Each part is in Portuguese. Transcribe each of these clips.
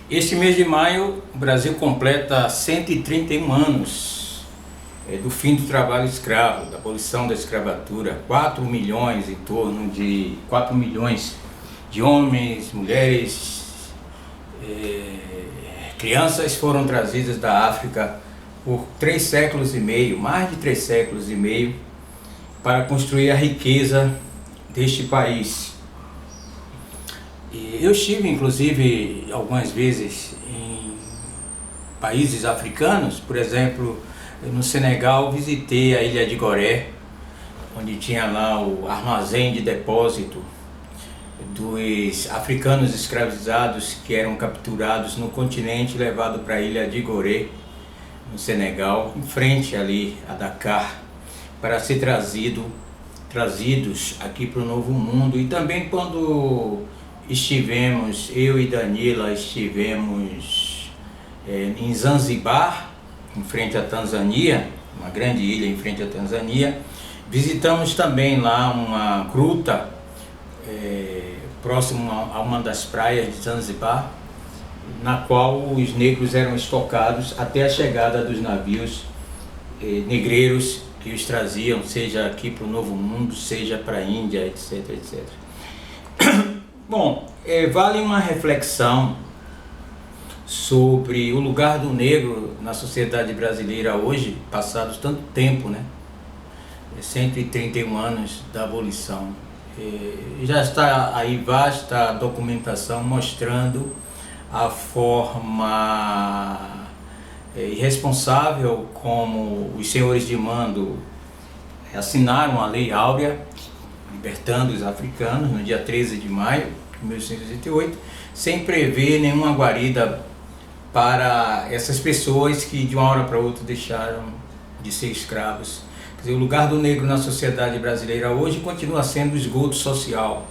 Este mês de maio, o Brasil completa 131 anos do fim do trabalho escravo, da abolição da escravatura. 4 milhões, em torno de 4 milhões de homens, mulheres, crianças foram trazidas da África por 3 séculos e meio, mais de 3 séculos e meio, para construir a riqueza deste país. Eu estive, inclusive, algumas vezes em países africanos. Por exemplo, no Senegal visitei a ilha de Gorée, onde tinha lá o armazém de depósito dos africanos escravizados que eram capturados no continente e levados para a ilha de Gorée, no Senegal, em frente ali a Dakar, para ser trazidos aqui para o Novo Mundo. E também quando eu e Danila estivemos em Zanzibar, em frente à Tanzânia, uma grande ilha em frente à Tanzânia. Visitamos também lá uma gruta próximo a uma das praias de Zanzibar, na qual os negros eram estocados até a chegada dos navios negreiros que os traziam, seja aqui para o Novo Mundo, seja para a Índia, etc, etc. Bom, vale uma reflexão sobre o lugar do negro na sociedade brasileira hoje, passados tanto tempo, né? 131 anos da abolição. Já está aí vasta documentação mostrando a forma irresponsável como os senhores de mando assinaram a Lei Áurea, libertando os africanos no dia 13 de maio de 1888, sem prever nenhuma guarida para essas pessoas que de uma hora para outra deixaram de ser escravos. Quer dizer, o lugar do negro na sociedade brasileira hoje continua sendo o esgoto social.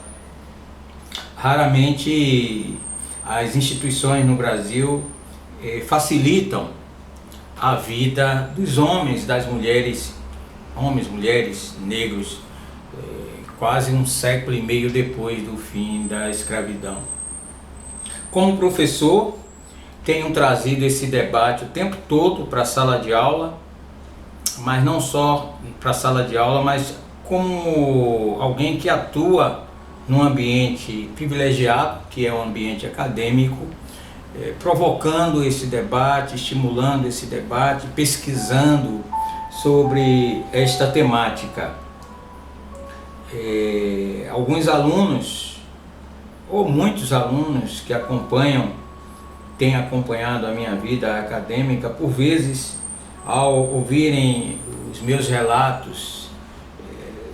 Raramente as instituições no Brasil facilitam a vida dos homens, das mulheres, homens, mulheres, negros, quase um século e meio depois do fim da escravidão. Como professor, tenho trazido esse debate o tempo todo para a sala de aula, mas não só para a sala de aula, mas como alguém que atua num ambiente privilegiado, que é o ambiente acadêmico, provocando esse debate, estimulando esse debate, pesquisando sobre esta temática. Alguns alunos, ou muitos alunos que têm acompanhado a minha vida acadêmica, por vezes, ao ouvirem os meus relatos,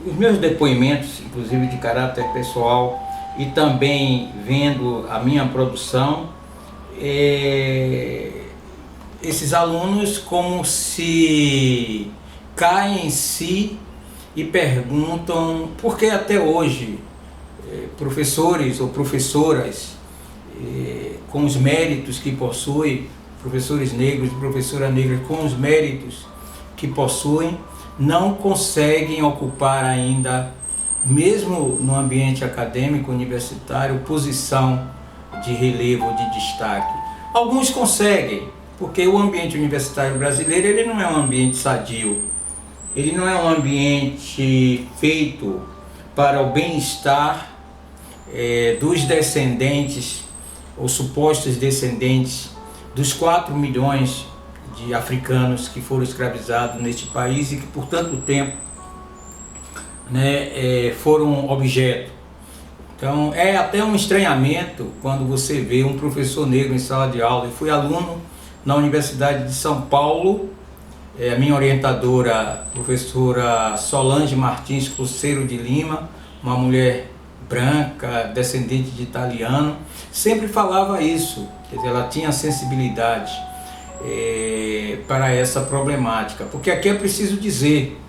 os meus depoimentos, inclusive de caráter pessoal, e também vendo a minha produção, esses alunos como se caem em si e perguntam por que até hoje professores ou professoras com os méritos que possuem, professores negros e professoras negras com os méritos que possuem, não conseguem ocupar ainda, mesmo no ambiente acadêmico universitário, posição de relevo, de destaque. Alguns conseguem, porque o ambiente universitário brasileiro ele não é um ambiente sadio, ele não é um ambiente feito para o bem-estar dos descendentes, ou supostos descendentes, dos 4 milhões de africanos que foram escravizados neste país e que por tanto tempo foram objeto. Então é até um estranhamento quando você vê um professor negro em sala de aula. Eu fui aluno na Universidade de São Paulo, a minha orientadora, professora Solange Martins Cruzeiro de Lima, uma mulher branca, descendente de italiano, sempre falava isso. Quer dizer, ela tinha sensibilidade para essa problemática, porque aqui é preciso dizer,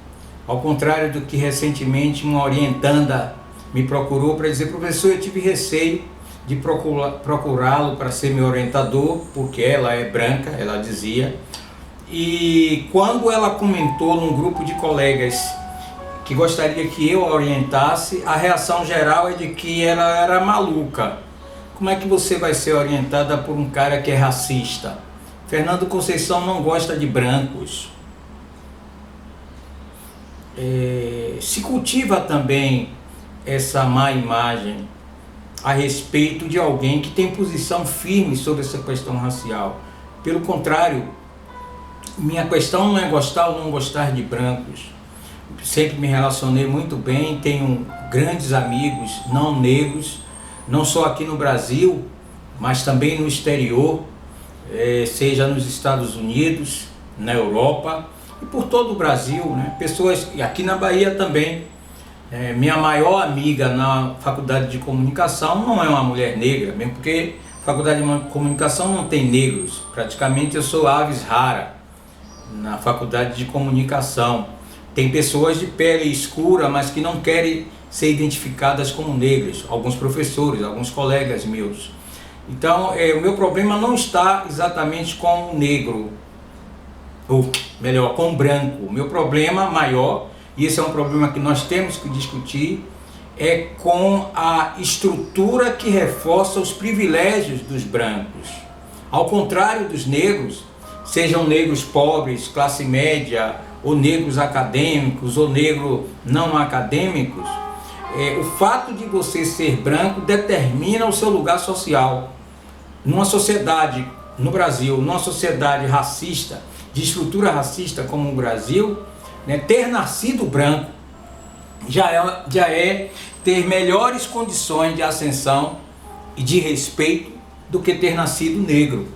ao contrário do que recentemente uma orientanda me procurou para dizer: professor, eu tive receio de procurá-lo para ser meu orientador, porque ela é branca, ela dizia, e quando ela comentou num grupo de colegas que gostaria que eu a orientasse, a reação geral é de que ela era maluca. como é que você vai ser orientada por um cara que é racista? Fernando Conceição não gosta de brancos. Se cultiva também essa má imagem a respeito de alguém que tem posição firme sobre essa questão racial. Pelo contrário, minha questão não é gostar ou não gostar de brancos. Sempre me relacionei muito bem, tenho grandes amigos não negros, não só aqui no Brasil, mas também no exterior, seja nos Estados Unidos, na Europa e por todo o Brasil, né? Pessoas aqui na Bahia também. Minha maior amiga na faculdade de comunicação não é uma mulher negra, mesmo porque a faculdade de comunicação não tem negros. Praticamente eu sou aves rara na faculdade de comunicação. Tem pessoas de pele escura, mas que não querem ser identificadas como negras. Alguns professores, alguns colegas meus. Então, o meu problema não está exatamente com o negro, ou melhor, com o branco. O meu problema maior, e esse é um problema que nós temos que discutir, é com a estrutura que reforça os privilégios dos brancos. Ao contrário dos negros, sejam negros pobres, classe média, ou negros acadêmicos, ou negros não acadêmicos, o fato de você ser branco determina o seu lugar social. Numa sociedade, no Brasil, numa sociedade racista, de estrutura racista como o Brasil, né, ter nascido branco já é ter melhores condições de ascensão e de respeito do que ter nascido negro.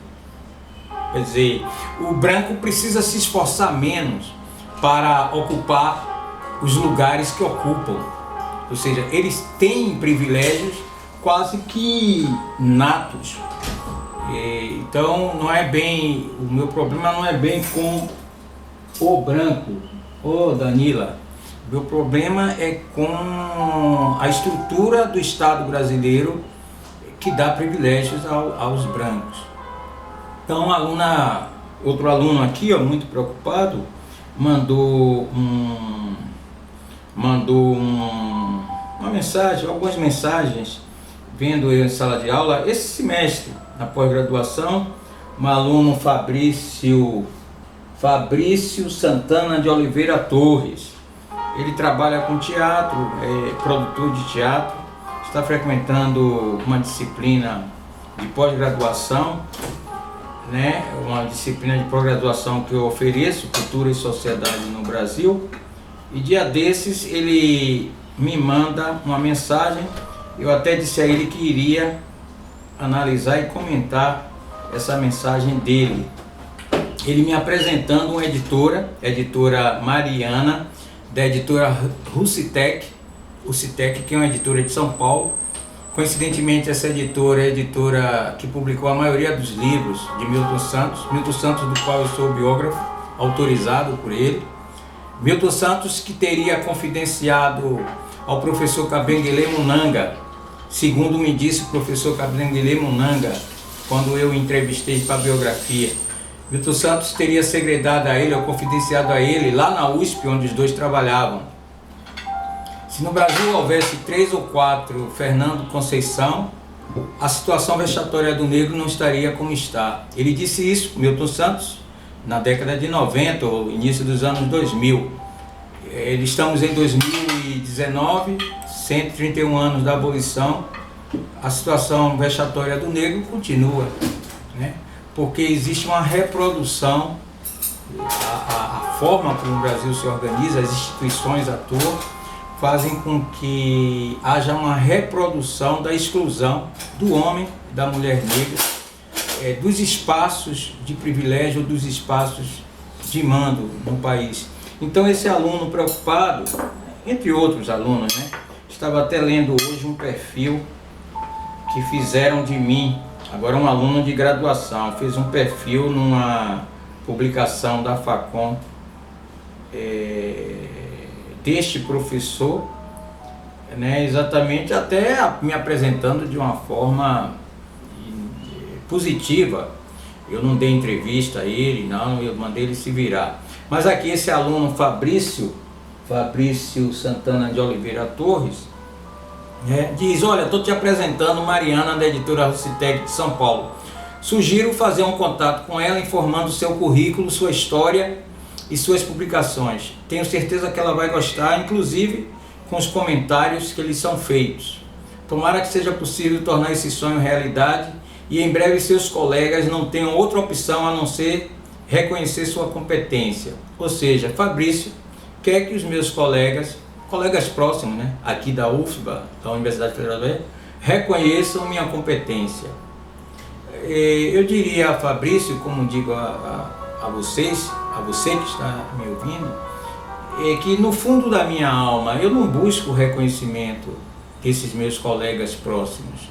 Quer dizer, o branco precisa se esforçar menos para ocupar os lugares que ocupam. Ou seja, eles têm privilégios quase que natos. Então não é bem, o meu problema não é bem com o branco, Danila. O meu problema é com a estrutura do Estado brasileiro que dá privilégios aos brancos. Então outro aluno aqui, muito preocupado, mandou uma mensagem, algumas mensagens, vendo eu em sala de aula, esse semestre, na pós-graduação, um aluno Fabrício Santana de Oliveira Torres. Ele trabalha com teatro, é produtor de teatro, está frequentando uma disciplina de pós-graduação, né? Uma disciplina de pós-graduação que eu ofereço, Cultura e Sociedade no Brasil. E dia desses ele me manda uma mensagem. Eu até disse a ele que iria analisar e comentar essa mensagem dele. Ele me apresentando uma editora Mariana, da editora Rucitec, que é uma editora de São Paulo. Coincidentemente, essa editora é a editora que publicou a maioria dos livros de Milton Santos, do qual eu sou biógrafo, autorizado por ele. Milton Santos, que teria confidenciado ao professor Kabengele Munanga, segundo me disse o professor Kabengele Munanga, quando eu o entrevistei para a biografia. Milton Santos teria segredado a ele, ou confidenciado a ele, lá na USP, onde os dois trabalhavam. Se no Brasil houvesse 3 ou 4 Fernando Conceição, a situação vexatória do negro não estaria como está. Ele disse isso, Milton Santos, na década de 90, ou início dos anos 2000. Estamos em 2019, 131 anos da abolição, a situação vexatória do negro continua, né? Porque existe uma reprodução, a forma como o Brasil se organiza, as instituições atuam, fazem com que haja uma reprodução da exclusão do homem, da mulher negra, dos espaços de privilégio, dos espaços de mando no país. Então esse aluno preocupado, entre outros alunos, né, estava até lendo hoje um perfil que fizeram de mim, agora um aluno de graduação, fez um perfil numa publicação da Facom, deste professor, né, exatamente até me apresentando de uma forma positiva. Eu não dei entrevista a ele, não, eu mandei ele se virar. Mas aqui esse aluno Fabrício Santana de Oliveira Torres Diz: olha, estou te apresentando Mariana, da editora Rucitec de São Paulo. Sugiro fazer um contato com ela, informando seu currículo, sua história e suas publicações. Tenho certeza que ela vai gostar, inclusive com os comentários que lhes são feitos. Tomara que seja possível tornar esse sonho realidade e em breve seus colegas não tenham outra opção a não ser reconhecer sua competência. Ou seja, Fabrício quer que os meus colegas próximos, aqui da UFBA, da Universidade Federal da Bahia, reconheçam minha competência. Eu diria a Fabrício, como digo a você que está me ouvindo, que no fundo da minha alma eu não busco o reconhecimento desses meus colegas próximos.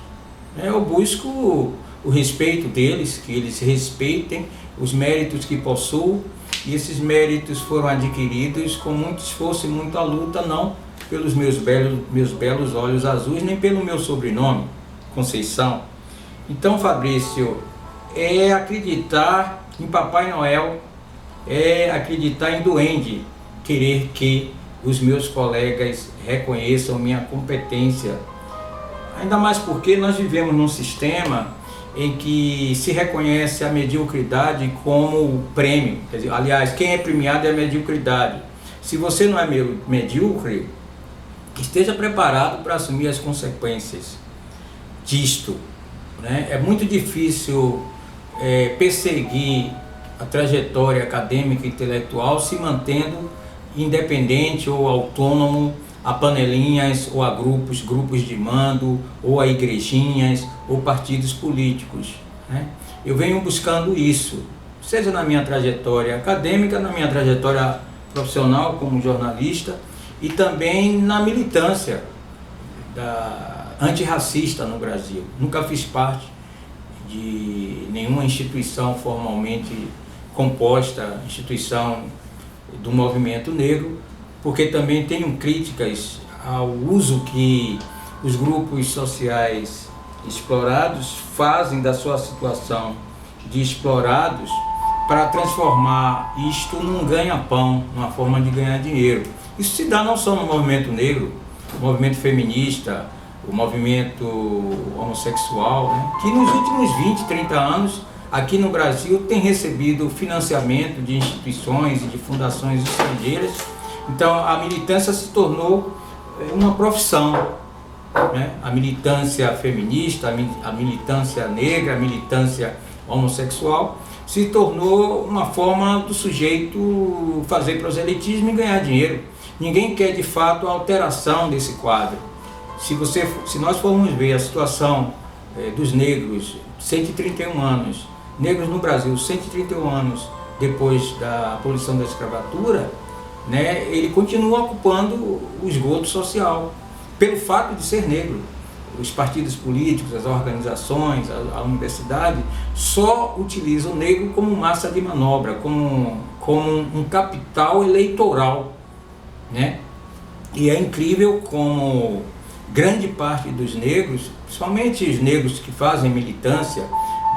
Eu busco o respeito deles, que eles respeitem os méritos que possuo, e esses méritos foram adquiridos com muito esforço e muita luta, não pelos meus belos olhos azuis, nem pelo meu sobrenome, Conceição. Então, Fabrício, é acreditar em Papai Noel, é acreditar em duende, querer que os meus colegas reconheçam minha competência. Ainda mais porque nós vivemos num sistema em que se reconhece a mediocridade como prêmio. Quer dizer, aliás, quem é premiado é a mediocridade. Se você não é medíocre, esteja preparado para assumir as consequências disto. É muito difícil perseguir a trajetória acadêmica e intelectual se mantendo independente ou autônomo a panelinhas ou a grupos de mando, ou a igrejinhas, ou partidos políticos. Eu venho buscando isso, seja na minha trajetória acadêmica, na minha trajetória profissional como jornalista, e também na militância antirracista no Brasil. Nunca fiz parte de nenhuma instituição formalmente composta, instituição do movimento negro, porque também tenho críticas ao uso que os grupos sociais explorados fazem da sua situação de explorados para transformar isto num ganha-pão, numa forma de ganhar dinheiro. Isso se dá não só no movimento negro, o movimento feminista, o movimento homossexual, que nos últimos 20, 30 anos aqui no Brasil tem recebido financiamento de instituições e de fundações estrangeiras. Então a militância se tornou uma profissão, a militância feminista, a militância negra, a militância homossexual se tornou uma forma do sujeito fazer proselitismo e ganhar dinheiro. Ninguém quer de fato a alteração desse quadro. Se nós formos ver a situação dos negros, 131 anos, negros no Brasil, 131 anos depois da abolição da escravatura, ele continua ocupando o esgoto social, pelo fato de ser negro. Os partidos políticos, as organizações, a universidade, só utilizam o negro como massa de manobra, como um capital eleitoral. E é incrível como grande parte dos negros, principalmente os negros que fazem militância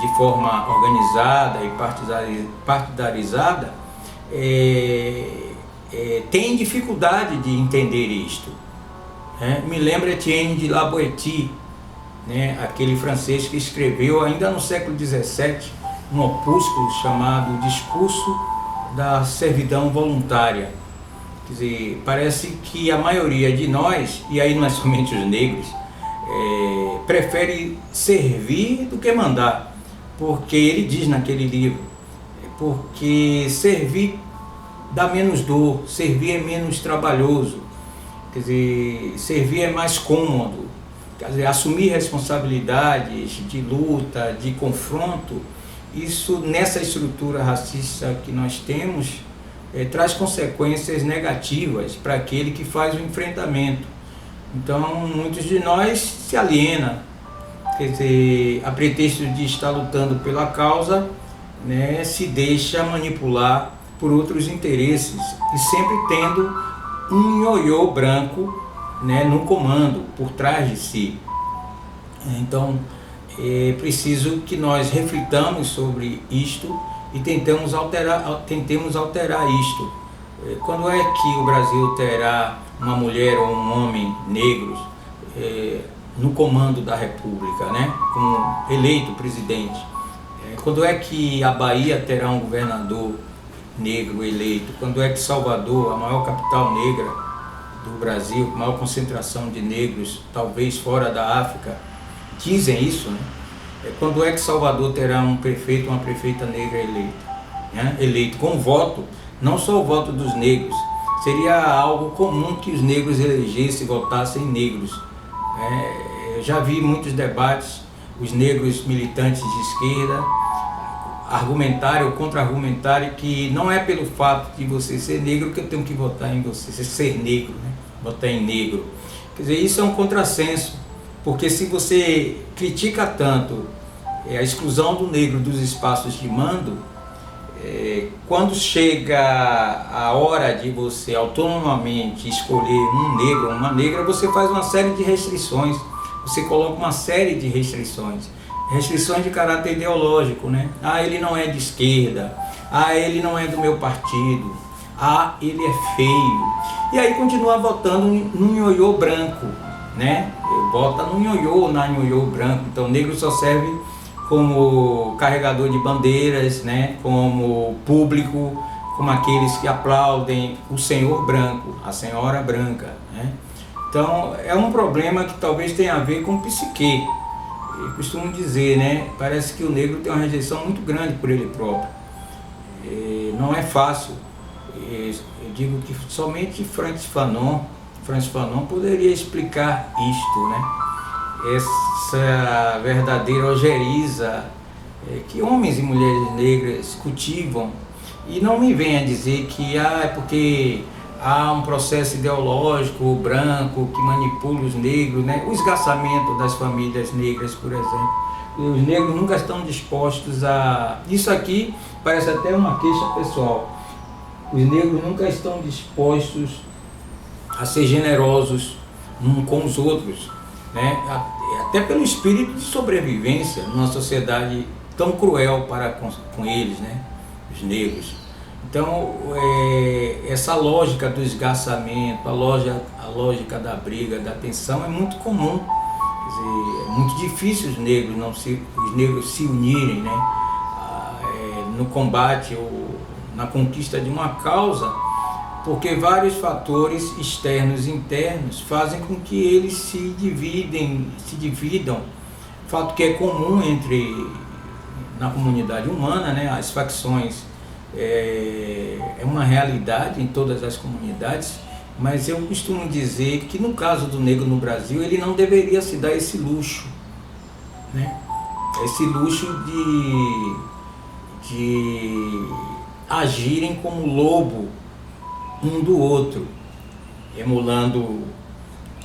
de forma organizada e partidarizada, tem dificuldade de entender isto. Me lembra Etienne de La Boétie, aquele francês que escreveu ainda no século XVII um opúsculo chamado Discurso da Servidão Voluntária. Quer dizer, parece que a maioria de nós, e aí não é somente os negros, prefere servir do que mandar, porque ele diz naquele livro, porque servir dá menos dor, servir é menos trabalhoso, quer dizer, servir é mais cômodo, quer dizer, assumir responsabilidades de luta, de confronto, isso nessa estrutura racista que nós temos, traz consequências negativas para aquele que faz o enfrentamento. Então muitos de nós se alienam, quer dizer, a pretexto de estar lutando pela causa, se deixa manipular por outros interesses e sempre tendo um ioiô branco no comando, por trás de si. Então é preciso que nós reflitamos sobre isto e tentemos alterar isto. Quando é que o Brasil terá uma mulher ou um homem negros no comando da República, né? Como eleito presidente. Quando é que a Bahia terá um governador negro eleito? Quando é que Salvador, a maior capital negra do Brasil, a maior concentração de negros, talvez fora da África, dizem isso, né? Quando é que Salvador terá um prefeito, uma prefeita negra eleita, né? Eleito com voto, não só o voto dos negros, seria algo comum que os negros elegessem, votassem negros. Eu já vi muitos debates, os negros militantes de esquerda argumentarem ou contra-argumentarem que não é pelo fato de você ser negro que eu tenho que votar em você, ser negro, né? Votar em negro. Quer dizer, isso é um contrassenso, porque se você critica tanto a exclusão do negro dos espaços de mando, quando chega a hora de você autonomamente escolher um negro ou uma negra, você faz uma série de restrições, você coloca uma série de restrições de caráter ideológico, né? Ele não é de esquerda, ele não é do meu partido, ele é feio. E aí continua votando no ioiô branco, né? Vota no ioiô, na ioiô branco. Então o negro só serve como carregador de bandeiras, né? Como público, como aqueles que aplaudem o senhor branco, a senhora branca, né? Então é um problema que talvez tenha a ver com psique. Eu costumo dizer, né? Parece que o negro tem uma rejeição muito grande por ele próprio. Não é fácil. Eu digo que somente Francis Fanon poderia explicar isto, né? Essa verdadeira ojeriza que homens e mulheres negras cultivam. E não me venha dizer que é porque há um processo ideológico branco que manipula os negros, né? O esgarçamento das famílias negras, por exemplo. Os negros nunca estão dispostos a... Isso aqui parece até uma queixa pessoal. Os negros nunca estão dispostos a ser generosos com os outros, né? Até pelo espírito de sobrevivência numa sociedade tão cruel para com eles, né? Os negros. Então, essa lógica do esgarçamento, a lógica da briga, da tensão é muito comum. Quer dizer, é muito difícil os negros se unirem, né? No combate ou na conquista de uma causa, porque vários fatores externos e internos fazem com que eles se dividam, fato que é comum na comunidade humana, né? As facções é uma realidade em todas as comunidades, mas eu costumo dizer que no caso do negro no Brasil, ele não deveria se dar esse luxo, né? Esse luxo de agirem como lobo um do outro, emulando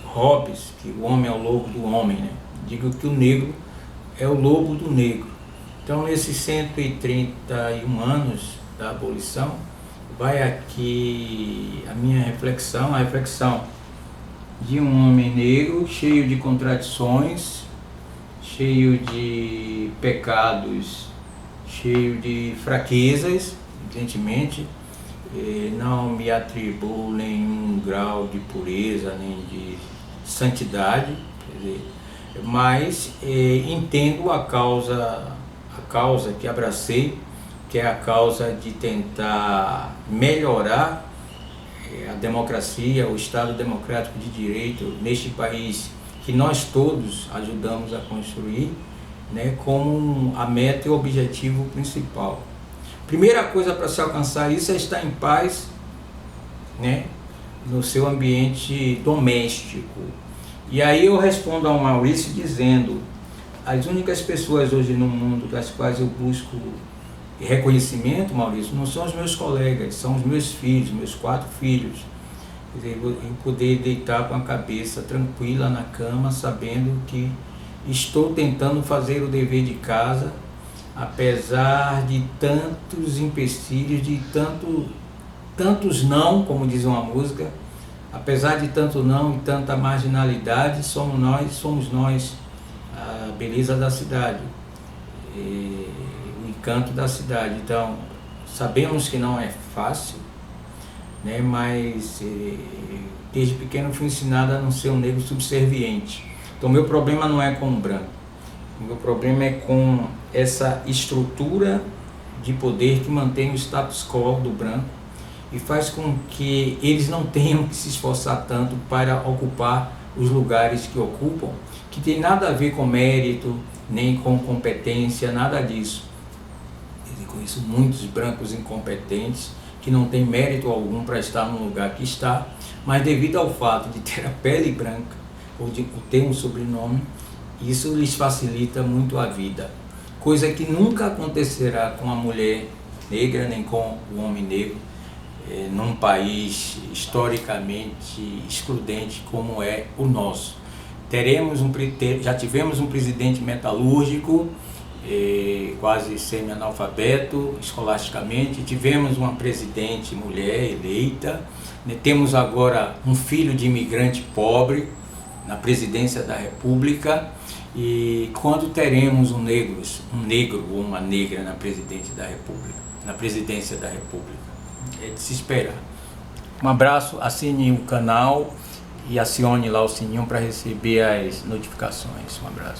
Hobbes, que o homem é o lobo do homem, né? Digo que o negro é o lobo do negro. Então, nesses 131 anos da abolição, vai aqui a minha reflexão, a reflexão de um homem negro cheio de contradições, cheio de pecados, cheio de fraquezas, evidentemente. Não me atribuo nenhum grau de pureza, nem de santidade, quer dizer, mas entendo a causa que abracei, que é a causa de tentar melhorar a democracia, o Estado democrático de direito neste país que nós todos ajudamos a construir, né, como a meta e o objetivo principal. Primeira coisa para se alcançar isso é estar em paz, né, no seu ambiente doméstico. E aí eu respondo ao Maurício dizendo: as únicas pessoas hoje no mundo das quais eu busco reconhecimento, Maurício, não são os meus colegas, são os meus filhos, meus 4 filhos. Quer dizer, eu poder deitar com a cabeça tranquila na cama, sabendo que estou tentando fazer o dever de casa, apesar de tantos empecilhos, de tantos não, como diz uma música, apesar de tanto não e tanta marginalidade, somos nós a beleza da cidade, o encanto da cidade. Então, sabemos que não é fácil, né? Mas desde pequeno fui ensinado a não ser um negro subserviente. Então meu problema não é com o branco, o meu problema é com essa estrutura de poder que mantém o status quo do branco e faz com que eles não tenham que se esforçar tanto para ocupar os lugares que ocupam, que tem nada a ver com mérito, nem com competência, nada disso. Eu conheço muitos brancos incompetentes que não têm mérito algum para estar no lugar que está, mas devido ao fato de ter a pele branca ou de ter um sobrenome, isso lhes facilita muito a vida, coisa que nunca acontecerá com a mulher negra nem com o homem negro num país historicamente excludente como é o nosso. Já tivemos um presidente metalúrgico, quase semi-analfabeto escolasticamente, tivemos uma presidente mulher eleita, né? Temos agora um filho de imigrante pobre na presidência da República, e quando teremos um negro ou uma negra na presidência da República? É de se esperar. Um abraço, assine o canal e acione lá o sininho para receber as notificações. Um abraço.